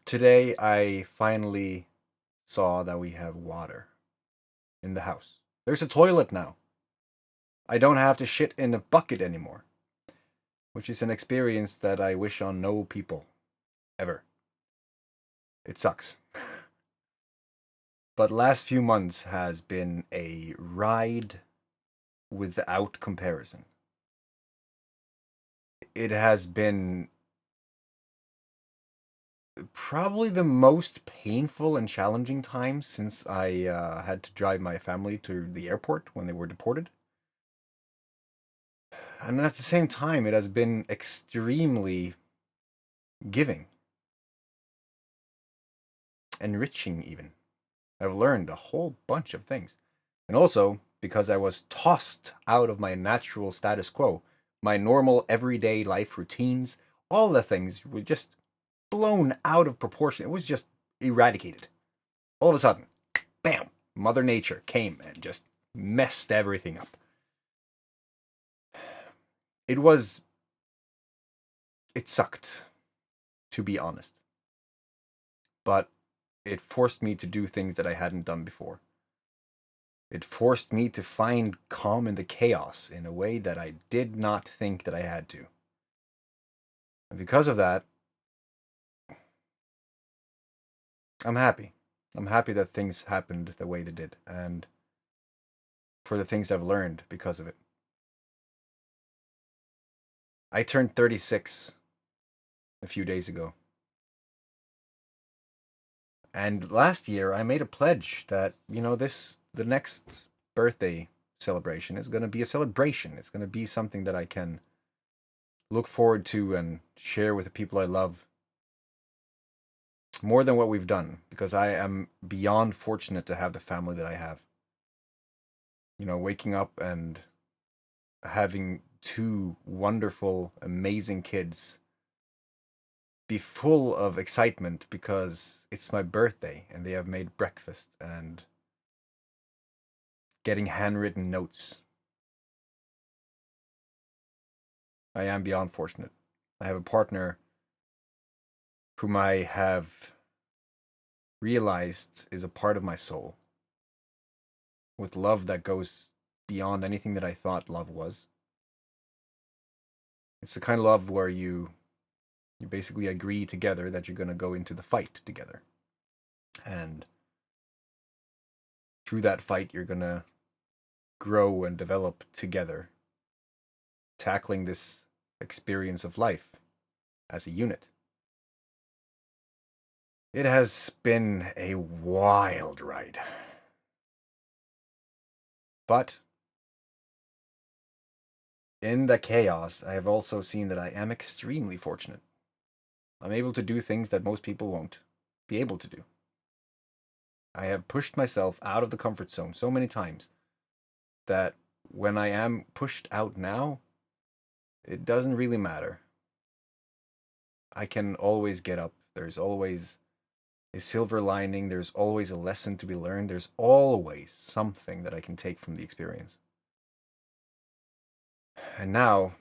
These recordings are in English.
Today I finally saw that we have water in the house. There's a toilet now. I don't have to shit in a bucket anymore, which is an experience that I wish on no people ever. It sucks. But last few months has been a ride without comparison. It has been probably the most painful and challenging time since I had to drive my family to the airport when they were deported. And at the same time, it has been extremely giving, enriching, even. I've learned a whole bunch of things. And also, because I was tossed out of my natural status quo, my normal everyday life routines, all the things were just blown out of proportion. It was just eradicated. All of a sudden, bam, Mother Nature came and just messed everything up. It sucked, to be honest. But it forced me to do things that I hadn't done before. It forced me to find calm in the chaos in a way that I did not think that I had to. And because of that, I'm happy. I'm happy that things happened the way they did, and for the things I've learned because of it. I turned 36 a few days ago. And last year I made a pledge that, the next birthday celebration is going to be a celebration. It's going to be something that I can look forward to and share with the people I love more than what we've done, because I am beyond fortunate to have the family that I have. Waking up and having two wonderful, amazing kids be full of excitement because it's my birthday and they have made breakfast and getting handwritten notes. I am beyond fortunate. I have a partner whom I have realized is a part of my soul, with love that goes beyond anything that I thought love was. It's the kind of love where you basically agree together that you're going to go into the fight together. And through that fight, you're going to grow and develop together, tackling this experience of life as a unit. It has been a wild ride. But in the chaos, I have also seen that I am extremely fortunate. I'm able to do things that most people won't be able to do. I have pushed myself out of the comfort zone so many times that when I am pushed out now, it doesn't really matter. I can always get up. There's always a silver lining. There's always a lesson to be learned. There's always something that I can take from the experience. And now,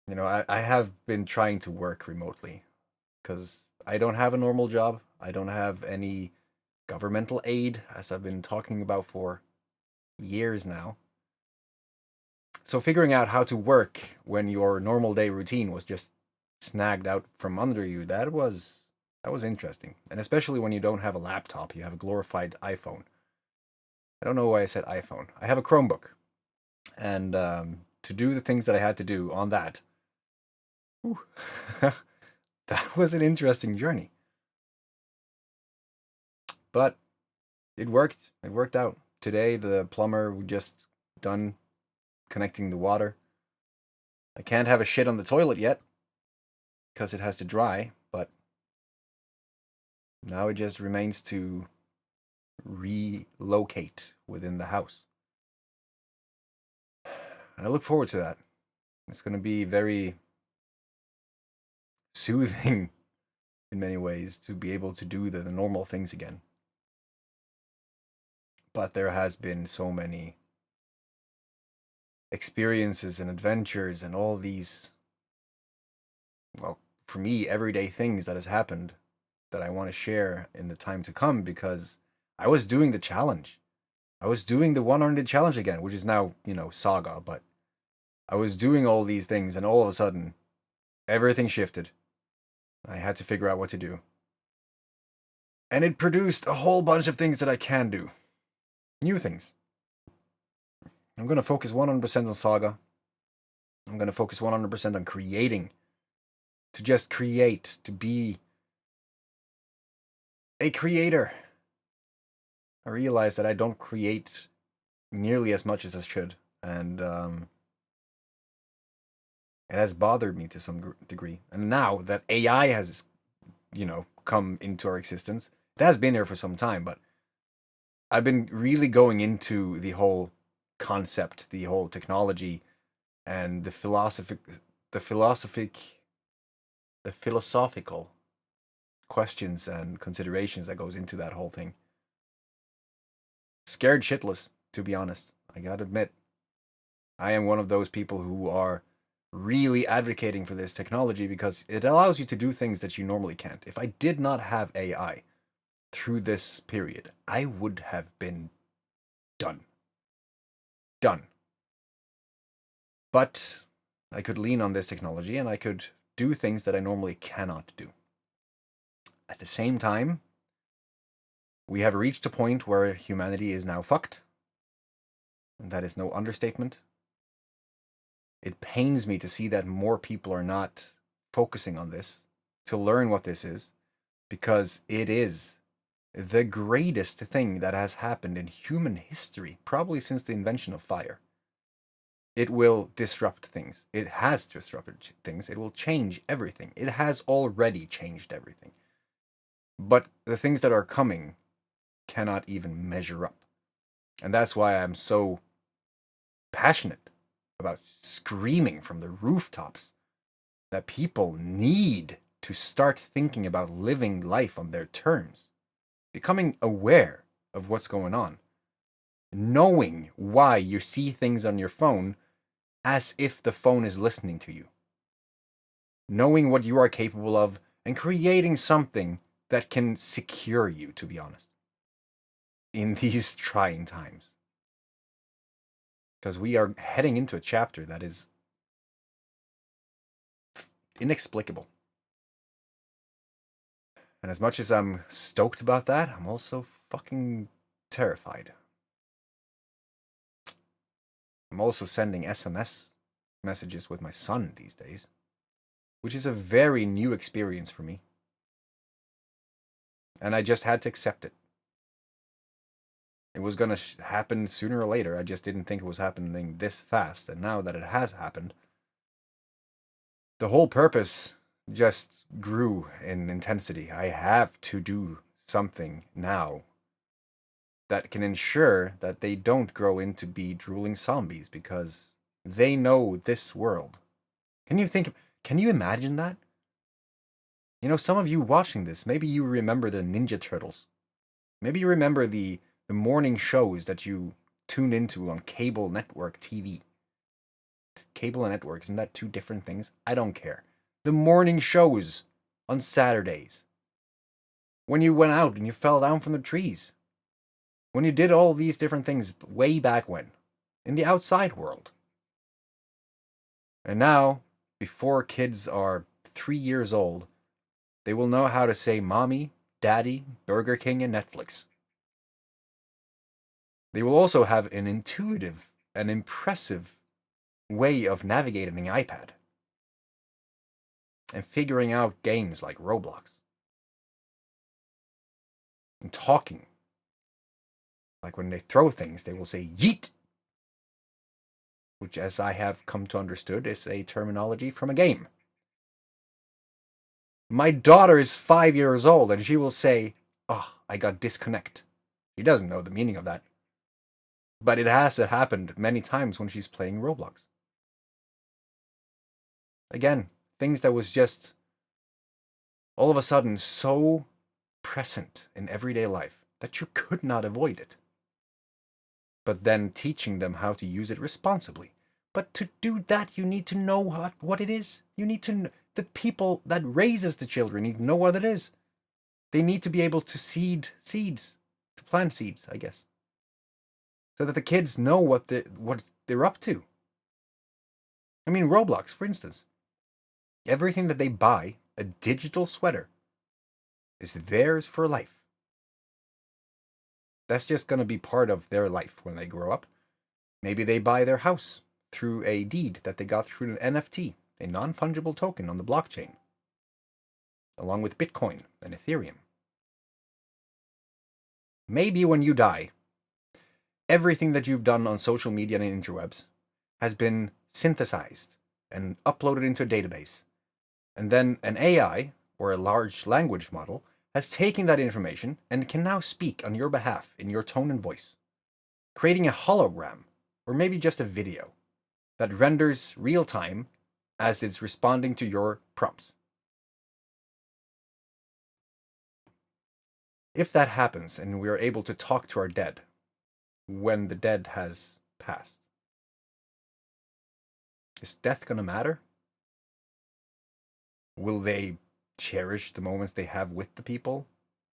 I have been trying to work remotely because I don't have a normal job. I don't have any governmental aid, as I've been talking about for years now. So figuring out how to work when your normal day routine was just snagged out from under you, that was interesting. And especially when you don't have a laptop, you have a glorified iPhone. I don't know why I said iPhone. I have a Chromebook. And to do the things that I had to do on that, that was an interesting journey. But it worked. It worked out. Today, the plumber just done connecting the water. I can't have a shit on the toilet yet because it has to dry, but now it just remains to relocate within the house. And I look forward to that. It's going to be very soothing in many ways to be able to do the normal things again. But there has been so many experiences and adventures and all these, well, for me, everyday things that has happened that I want to share in the time to come, because I was doing the challenge. I was doing the 100 challenge again, which is now, Saga, but I was doing all these things, and all of a sudden, everything shifted. I had to figure out what to do. And it produced a whole bunch of things that I can do. New things. I'm going to focus 100% on Saga. I'm going to focus 100% on creating. To just create. To be a creator. I realize that I don't create nearly as much as I should. And it has bothered me to some degree. And now that AI has, come into our existence, it has been here for some time, but I've been really going into the whole concept, the whole technology, and the philosophical questions and considerations that goes into that whole thing. Scared shitless, to be honest. I gotta admit, I am one of those people who are really advocating for this technology because it allows you to do things that you normally can't. If I did not have AI through this period, I would have been done. But I could lean on this technology and I could do things that I normally cannot do. At the same time, we have reached a point where humanity is now fucked. And that is no understatement. It pains me to see that more people are not focusing on this, to learn what this is, because it is the greatest thing that has happened in human history, probably since the invention of fire. It will disrupt things. It has disrupted things. It will change everything. It has already changed everything. But the things that are coming cannot even measure up. And that's why I'm so passionate about screaming from the rooftops that people need to start thinking about living life on their terms, becoming aware of what's going on, knowing why you see things on your phone as if the phone is listening to you, knowing what you are capable of, and creating something that can secure you, to be honest, in these trying times. Because we are heading into a chapter that is inexplicable. And as much as I'm stoked about that, I'm also fucking terrified. I'm also sending SMS messages with my son these days, which is a very new experience for me. And I just had to accept it. It was going to happen sooner or later. I just didn't think it was happening this fast. And now that it has happened, the whole purpose just grew in intensity. I have to do something now that can ensure that they don't grow into be drooling zombies, because they know this world. Can you imagine that? Some of you watching this, maybe you remember the Ninja Turtles. Maybe you remember the morning shows that you tuned into on cable network TV. Cable and network, isn't that two different things? I don't care. The morning shows on Saturdays. When you went out and you fell down from the trees. When you did all these different things way back when. In the outside world. And now, before kids are 3 years old, they will know how to say Mommy, Daddy, Burger King, and Netflix. They will also have an intuitive and impressive way of navigating an iPad and figuring out games like Roblox and talking. Like when they throw things, they will say yeet, which, as I have come to understood, is a terminology from a game. My daughter is 5 years old and she will say, "Oh, I got disconnect." She doesn't know the meaning of that. But it has happened many times when she's playing Roblox. Again, things that was just all of a sudden so present in everyday life that you could not avoid it. But then teaching them how to use it responsibly. But to do that, you need to know what it is. You need to know, the people that raises the children need to know what it is. They need to be able to seed seeds, to plant seeds, I guess, so that the kids know what they're up to. I mean, Roblox, for instance. Everything that they buy, a digital sweater, is theirs for life. That's just going to be part of their life when they grow up. Maybe they buy their house through a deed that they got through an NFT, a non-fungible token on the blockchain, along with Bitcoin and Ethereum. Maybe when you die, everything that you've done on social media and interwebs has been synthesized and uploaded into a database. And then an AI, or a large language model, has taken that information and can now speak on your behalf in your tone and voice, creating a hologram, or maybe just a video, that renders real time as it's responding to your prompts. If that happens and we are able to talk to our dead when the dead has passed, is death going to matter? Will they cherish the moments they have with the people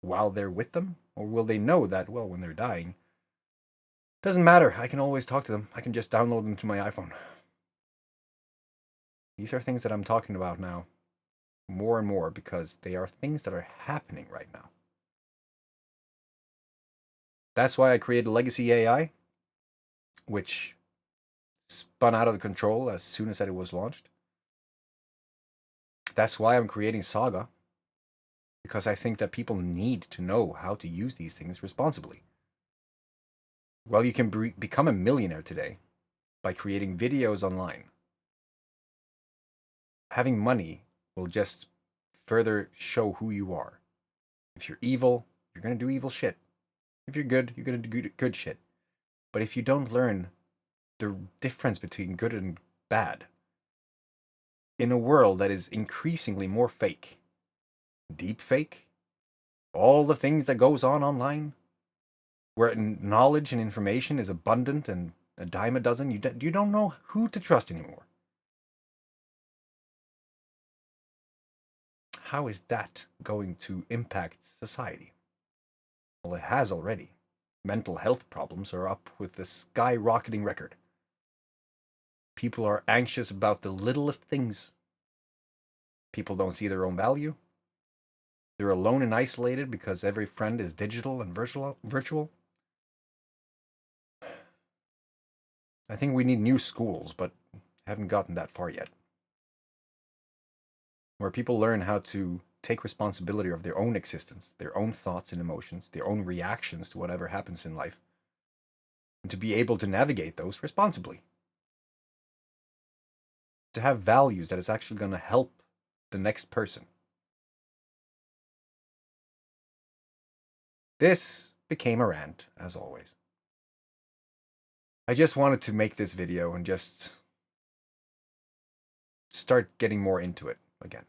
while they're with them? Or will they know that, well, when they're dying, doesn't matter, I can always talk to them. I can just download them to my iPhone. These are things that I'm talking about now more and more because they are things that are happening right now. That's why I created Legacy AI, which spun out of control as soon as it was launched. That's why I'm creating Saga, because I think that people need to know how to use these things responsibly. Well, you can become a millionaire today by creating videos online. Having money will just further show who you are. If you're evil, you're going to do evil shit. If you're good, you're going to do good shit. But if you don't learn the difference between good and bad, in a world that is increasingly more fake, deep fake, all the things that goes on online, where knowledge and information is abundant and a dime a dozen, you don't know who to trust anymore. How is that going to impact society? Well, it has already. Mental health problems are up with the skyrocketing record. People are anxious about the littlest things. People don't see their own value. They're alone and isolated because every friend is digital and virtual. I think we need new schools, but haven't gotten that far yet, where people learn how to take responsibility of their own existence, their own thoughts and emotions, their own reactions to whatever happens in life, and to be able to navigate those responsibly. To have values that is actually going to help the next person. This became a rant, as always. I just wanted to make this video and just start getting more into it again.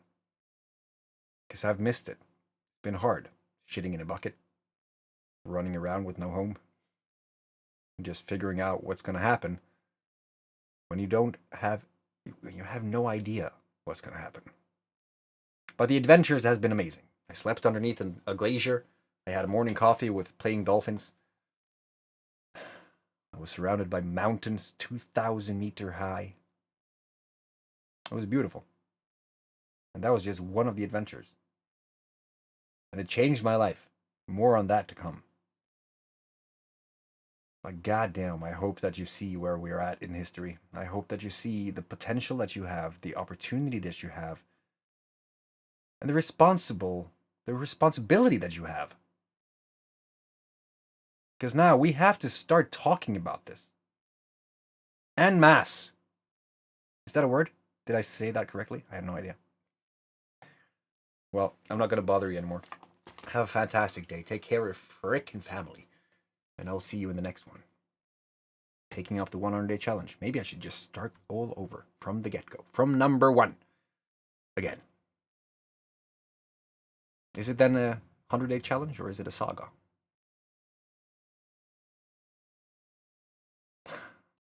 Because I've missed it. It's been hard. Shitting in a bucket. Running around with no home. And just figuring out what's going to happen when you have no idea what's going to happen. But the adventures has been amazing. I slept underneath a glacier. I had a morning coffee with playing dolphins. I was surrounded by mountains 2,000 meters high. It was beautiful. And that was just one of the adventures. And it changed my life. More on that to come. But goddamn, I hope that you see where we're at in history. I hope that you see the potential that you have, the opportunity that you have, and the responsibility that you have. Because now we have to start talking about this. En masse. Is that a word? Did I say that correctly? I have no idea. Well, I'm not going to bother you anymore. Have a fantastic day. Take care of your frickin' family. And I'll see you in the next one. Taking up the 100-day challenge. Maybe I should just start all over from the get-go. From number 1. Again. Is it then a 100-day challenge or is it a saga?